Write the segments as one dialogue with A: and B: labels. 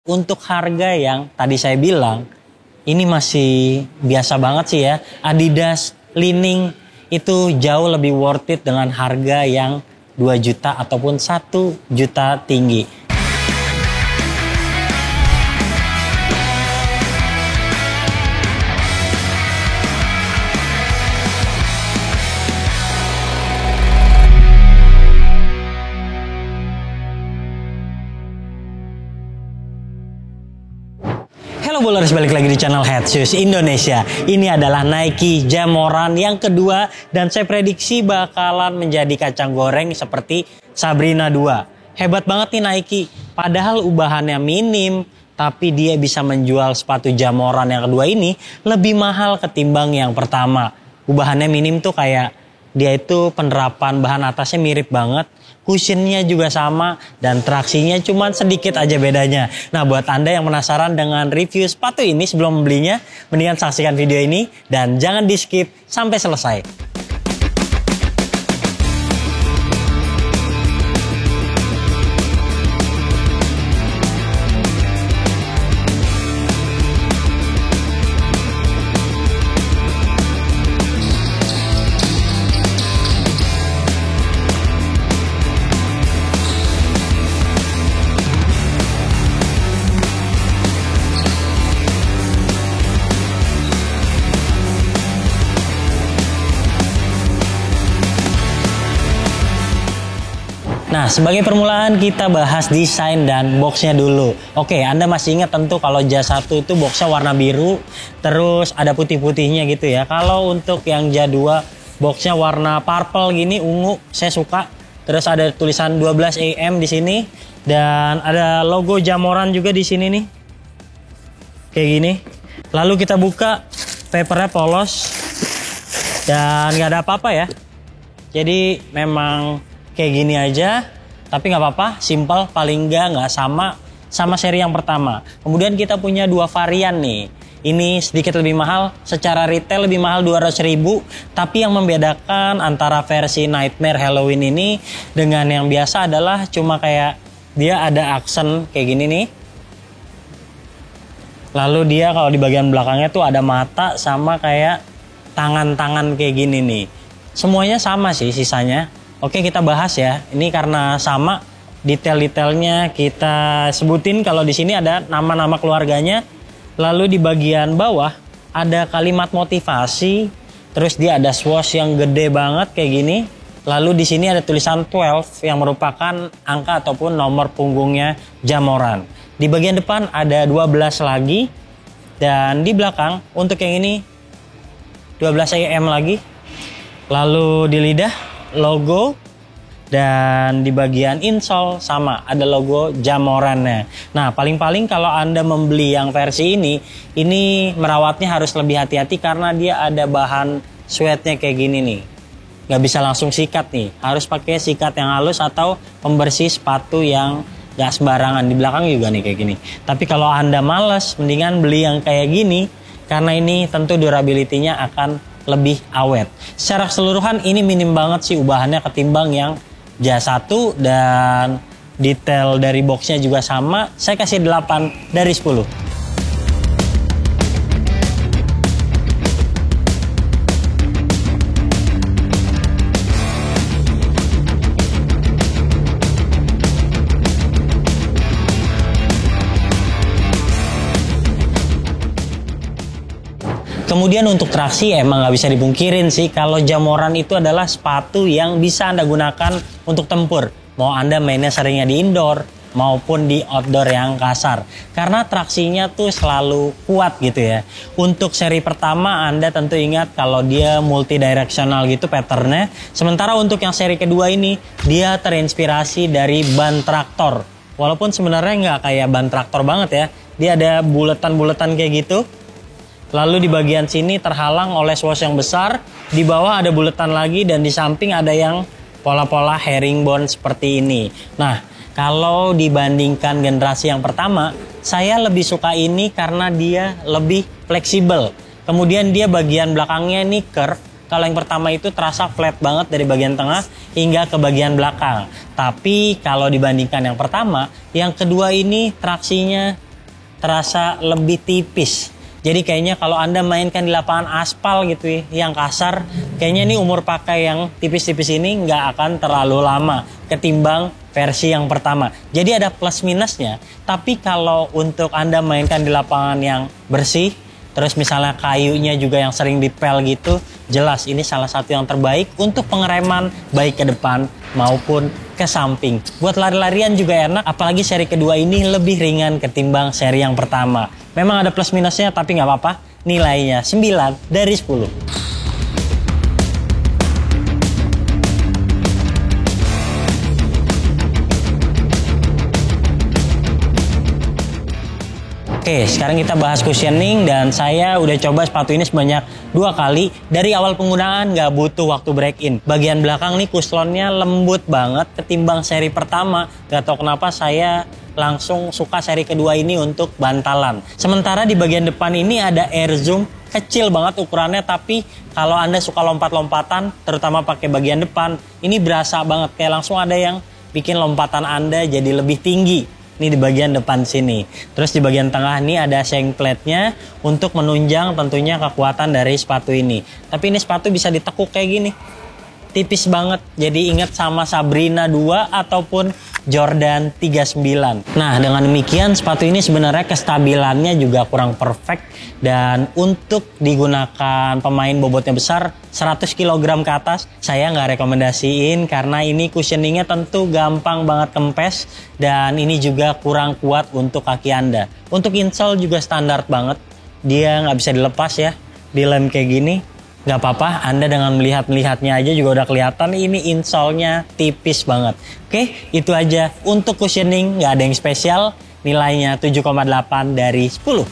A: Untuk harga yang tadi saya bilang, ini masih biasa banget sih ya. Adidas, Li-Ning itu jauh lebih worth it dengan harga yang 2 juta ataupun 1 juta tinggi. Halo Bowlers, balik lagi di channel Head Shoes Indonesia. Ini adalah Nike Jamoran yang kedua dan saya prediksi bakalan menjadi kacang goreng seperti Sabrina 2. Hebat banget nih Nike. Padahal ubahannya minim, tapi dia bisa menjual sepatu Jamoran yang kedua ini lebih mahal ketimbang yang pertama. Ubahannya minim tuh kayak dia itu penerapan bahan atasnya mirip banget. Cushionnya juga sama dan traksinya cuma sedikit aja bedanya. Nah, buat Anda yang penasaran dengan review sepatu ini sebelum membelinya, mendingan saksikan video ini dan jangan di skip sampai selesai. Nah, sebagai permulaan kita bahas desain dan boxnya dulu. Oke, Anda masih ingat tentu kalau JA1 itu boxnya warna biru, terus ada putih-putihnya gitu ya. Kalau untuk yang JA2 boxnya warna purple gini, ungu, saya suka. Terus ada tulisan 12 AM di sini dan ada logo Jamoran juga di sini nih. Kayak gini. Lalu kita buka, papernya polos dan nggak ada apa-apa ya. Jadi memang kayak gini aja, tapi nggak apa-apa, simple, paling nggak sama seri yang pertama. Kemudian kita punya dua varian nih. Ini sedikit lebih mahal, secara retail lebih mahal 200.000, tapi yang membedakan antara versi Nightmare Halloween ini dengan yang biasa adalah cuma kayak dia ada aksen kayak gini nih. Lalu dia kalau di bagian belakangnya tuh ada mata sama kayak tangan-tangan kayak gini nih. Semuanya sama sih sisanya. Oke, kita bahas ya. Ini karena sama detail-detailnya kita sebutin. Kalau di sini ada nama-nama keluarganya. Lalu di bagian bawah ada kalimat motivasi. Terus dia ada swoosh yang gede banget kayak gini. Lalu di sini ada tulisan 12 yang merupakan angka ataupun nomor punggungnya Jamoran. Di bagian depan ada 12 lagi. Dan di belakang untuk yang ini 12 AM lagi. Lalu di lidah logo dan di bagian insole sama ada logo Jamorannya. Nah, paling-paling kalau Anda membeli yang versi ini merawatnya harus lebih hati-hati karena dia ada bahan sweatnya kayak gini nih. Nggak bisa langsung sikat nih, harus pakai sikat yang halus atau pembersih sepatu yang nggak sembarangan. Di belakang juga nih kayak gini. Tapi kalau Anda males, mendingan beli yang kayak gini karena ini tentu durability-nya akan lebih awet. Secara keseluruhan ini minim banget sih ubahannya ketimbang yang JA1 dan detail dari boxnya juga sama. Saya kasih 8 dari 10. Kemudian untuk traksi emang nggak bisa dipungkirin sih kalau Jamoran itu adalah sepatu yang bisa Anda gunakan untuk tempur. Mau Anda mainnya seringnya di indoor maupun di outdoor yang kasar. Karena traksinya tuh selalu kuat gitu ya. Untuk seri pertama Anda tentu ingat kalau dia multi directional gitu patternnya. Sementara untuk yang seri kedua ini dia terinspirasi dari ban traktor. Walaupun sebenarnya nggak kayak ban traktor banget ya. Dia ada buletan-buletan kayak gitu. Lalu di bagian sini terhalang oleh swoosh yang besar, di bawah ada buletan lagi dan di samping ada yang pola-pola herringbone seperti ini. Nah, kalau dibandingkan generasi yang pertama, saya lebih suka ini karena dia lebih fleksibel. Kemudian dia bagian belakangnya ini curve. Kalau yang pertama itu terasa flat banget dari bagian tengah hingga ke bagian belakang. Tapi kalau dibandingkan yang pertama, yang kedua ini traksinya terasa lebih tipis. Jadi kayaknya kalau Anda mainkan di lapangan aspal gitu ya, yang kasar, kayaknya ini umur pakai yang tipis-tipis ini nggak akan terlalu lama ketimbang versi yang pertama. Jadi ada plus minusnya, tapi kalau untuk Anda mainkan di lapangan yang bersih, terus misalnya kayunya juga yang sering dipel gitu, jelas ini salah satu yang terbaik untuk pengereman baik ke depan maupun ke samping. Buat lari-larian juga enak, apalagi seri kedua ini lebih ringan ketimbang seri yang pertama. Memang ada plus minusnya tapi nggak apa-apa, nilainya 9 dari 10. Oke, sekarang kita bahas cushioning dan saya udah coba sepatu ini sebanyak 2 kali. Dari awal penggunaan nggak butuh waktu break in. Bagian belakang nih kuslonnya lembut banget ketimbang seri pertama. Gak tau kenapa saya langsung suka seri kedua ini untuk bantalan. Sementara di bagian depan ini ada air zoom, kecil banget ukurannya, tapi kalau Anda suka lompat-lompatan, terutama pakai bagian depan, ini berasa banget kayak langsung ada yang bikin lompatan Anda jadi lebih tinggi. Ini di bagian depan sini. Terus di bagian tengah ini ada shank plate-nya untuk menunjang tentunya kekuatan dari sepatu ini. Tapi ini sepatu bisa ditekuk kayak gini. Tipis banget. Jadi ingat sama Sabrina 2 ataupun Jordan 39. Nah, dengan demikian sepatu ini sebenarnya kestabilannya juga kurang perfect, dan untuk digunakan pemain bobotnya besar 100 kg ke atas saya nggak rekomendasiin, karena ini cushioningnya tentu gampang banget kempes dan ini juga kurang kuat untuk kaki Anda. Untuk insole juga standar banget, dia nggak bisa dilepas ya, dilem kayak gini. Gak apa-apa, Anda dengan melihatnya aja juga udah kelihatan ini insole-nya tipis banget. Oke, itu aja. Untuk cushioning gak ada yang spesial, nilainya 7,8 dari 10.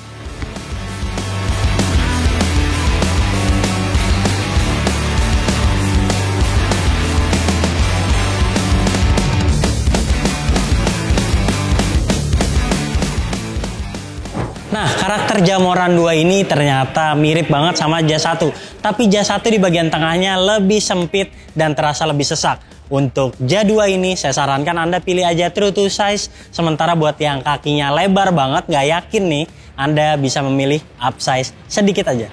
A: Nah, karakter Jamoran 2 ini ternyata mirip banget sama Jazz 1. Tapi Jazz 1 di bagian tengahnya lebih sempit dan terasa lebih sesak. Untuk Jazz 2 ini saya sarankan Anda pilih aja true to size. Sementara buat yang kakinya lebar banget, nggak yakin nih, Anda bisa memilih upsize sedikit aja.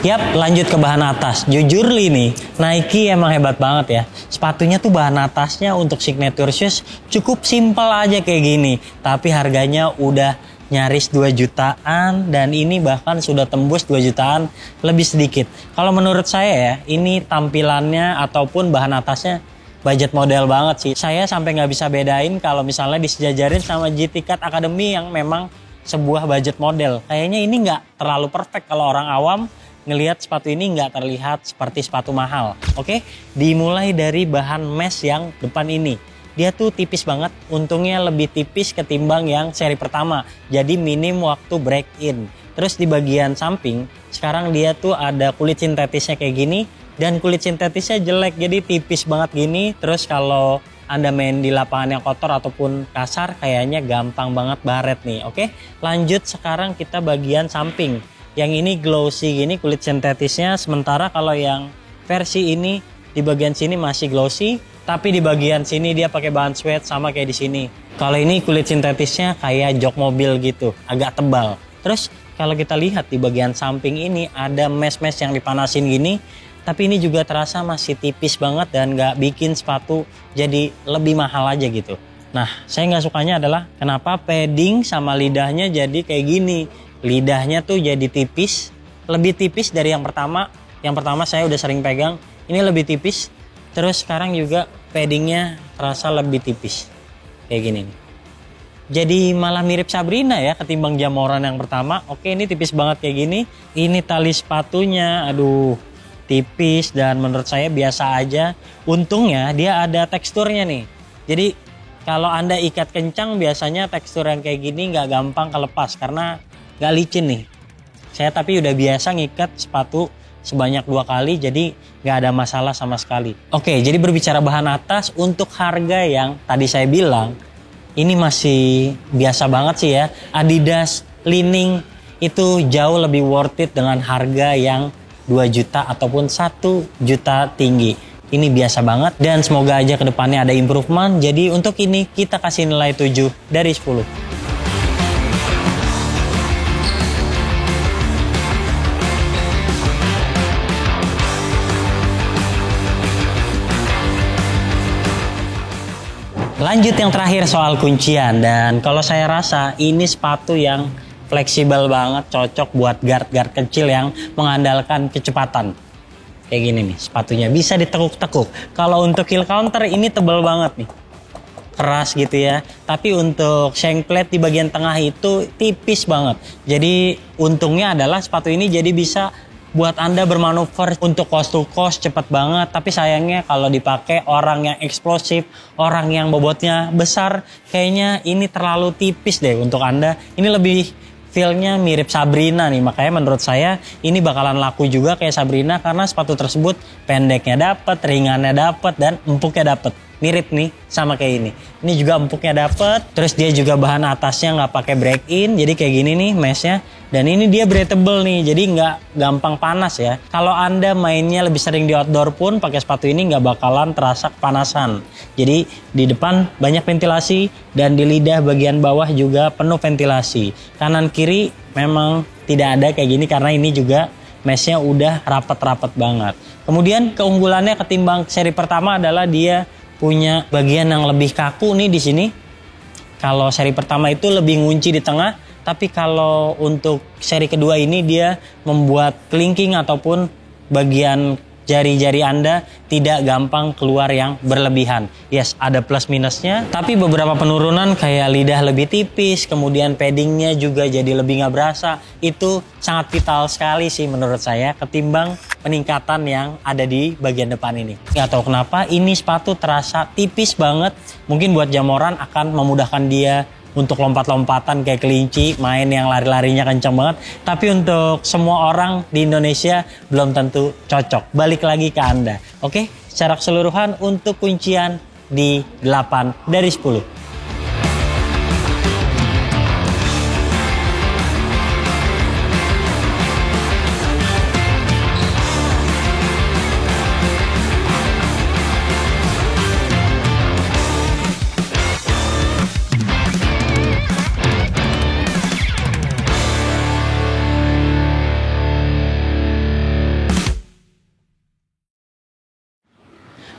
A: Yap, lanjut ke bahan atas. Jujur nih, Nike emang hebat banget ya. Sepatunya tuh bahan atasnya untuk signature shoes cukup simpel aja kayak gini. Tapi harganya udah nyaris 2 jutaan dan ini bahkan sudah tembus 2 jutaan lebih sedikit. Kalau menurut saya ya, ini tampilannya ataupun bahan atasnya budget model banget sih. Saya sampai nggak bisa bedain kalau misalnya disejajarin sama GT Cut Academy yang memang sebuah budget model. Kayaknya ini nggak terlalu perfect kalau orang awam ngelihat sepatu ini nggak terlihat seperti sepatu mahal. Oke, dimulai dari bahan mesh yang depan ini. Dia tuh tipis banget, untungnya lebih tipis ketimbang yang seri pertama. Jadi minim waktu break in. Terus di bagian samping, sekarang dia tuh ada kulit sintetisnya kayak gini. Dan kulit sintetisnya jelek, jadi tipis banget gini. Terus kalau Anda main di lapangan yang kotor ataupun kasar, kayaknya gampang banget baret nih. Oke, lanjut sekarang kita bagian samping. Yang ini glossy gini kulit sintetisnya, sementara kalau yang versi ini di bagian sini masih glossy, tapi di bagian sini dia pakai bahan suede sama kayak di sini. Kalau ini kulit sintetisnya kayak jok mobil gitu, agak tebal. Terus kalau kita lihat di bagian samping ini ada mesh-mesh yang dipanasin gini, tapi ini juga terasa masih tipis banget dan nggak bikin sepatu jadi lebih mahal aja gitu. Nah, saya nggak sukanya adalah kenapa padding sama lidahnya jadi kayak gini. Lidahnya tuh jadi tipis, lebih tipis dari yang pertama. Yang pertama saya udah sering pegang, ini lebih tipis. Terus sekarang juga paddingnya terasa lebih tipis, kayak gini nih. Jadi malah mirip Sabrina ya ketimbang Jamoran yang pertama. Oke, ini tipis banget kayak gini. Ini tali sepatunya, aduh, tipis dan menurut saya biasa aja. Untungnya dia ada teksturnya nih. Jadi kalau Anda ikat kencang biasanya tekstur yang kayak gini nggak gampang kelepas karena nggak licin nih. Saya tapi udah biasa ngikat sepatu sebanyak 2 kali, jadi nggak ada masalah sama sekali. Oke, jadi berbicara bahan atas, untuk harga yang tadi saya bilang, ini masih biasa banget sih ya. Adidas Li-Ning itu jauh lebih worth it dengan harga yang 2 juta ataupun 1 juta tinggi. Ini biasa banget dan semoga aja kedepannya ada improvement. Jadi untuk ini kita kasih nilai 7 dari 10. Lanjut yang terakhir soal kuncian, dan kalau saya rasa ini sepatu yang fleksibel banget, cocok buat guard-guard kecil yang mengandalkan kecepatan. Kayak gini nih, sepatunya bisa ditekuk-tekuk. Kalau untuk heel counter ini tebal banget nih, keras gitu ya. Tapi untuk shank plate di bagian tengah itu tipis banget. Jadi untungnya adalah sepatu ini jadi bisa buat Anda bermanuver untuk coast to coast cepat banget. Tapi sayangnya kalau dipakai orang yang eksplosif, orang yang bobotnya besar, kayaknya ini terlalu tipis deh untuk Anda. Ini lebih feel-nya mirip Sabrina nih. Makanya menurut saya ini bakalan laku juga kayak Sabrina karena sepatu tersebut pendeknya dapat, ringannya dapat, dan empuknya dapat. Mirip nih sama kayak ini. Ini juga empuknya dapat. Terus dia juga bahan atasnya nggak pakai break in. Jadi kayak gini nih meshnya. Dan ini dia breathable nih. Jadi nggak gampang panas ya. Kalau Anda mainnya lebih sering di outdoor pun pakai sepatu ini nggak bakalan terasa kepanasan. Jadi di depan banyak ventilasi dan di lidah bagian bawah juga penuh ventilasi. Kanan kiri memang tidak ada kayak gini karena ini juga meshnya udah rapat-rapat banget. Kemudian keunggulannya ketimbang seri pertama adalah dia punya bagian yang lebih kaku nih di sini. Kalau seri pertama itu lebih ngunci di tengah, tapi kalau untuk seri kedua ini dia membuat kelingking ataupun bagian jari-jari Anda tidak gampang keluar yang berlebihan. Yes, ada plus minusnya, tapi beberapa penurunan kayak lidah lebih tipis, kemudian paddingnya juga jadi lebih nggak berasa. Itu sangat vital sekali sih menurut saya ketimbang peningkatan yang ada di bagian depan ini. Nggak tahu kenapa ini sepatu terasa tipis banget. Mungkin buat jamoran akan memudahkan dia untuk lompat-lompatan kayak kelinci, main yang lari-larinya kencang banget. Tapi untuk semua orang di Indonesia belum tentu cocok. Balik lagi ke Anda. Oke, secara keseluruhan untuk kuncian di 8 dari 10.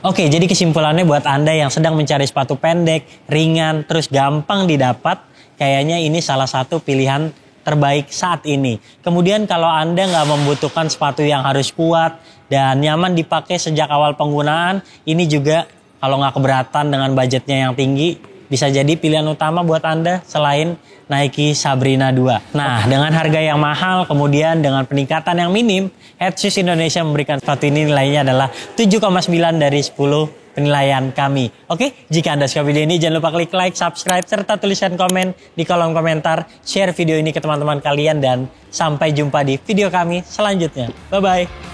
A: Oke, jadi kesimpulannya buat Anda yang sedang mencari sepatu pendek, ringan, terus gampang didapat, kayaknya ini salah satu pilihan terbaik saat ini. Kemudian kalau Anda nggak membutuhkan sepatu yang harus kuat dan nyaman dipakai sejak awal penggunaan, ini juga kalau nggak keberatan dengan budgetnya yang tinggi, bisa jadi pilihan utama buat Anda selain Nike Sabrina 2. Nah, dengan harga yang mahal, kemudian dengan peningkatan yang minim, Head Shoes Indonesia memberikan sepatu ini nilainya adalah 7,9 dari 10 penilaian kami. Oke, jika Anda suka video ini, jangan lupa klik like, subscribe, serta tuliskan komen di kolom komentar. Share video ini ke teman-teman kalian dan sampai jumpa di video kami selanjutnya. Bye-bye.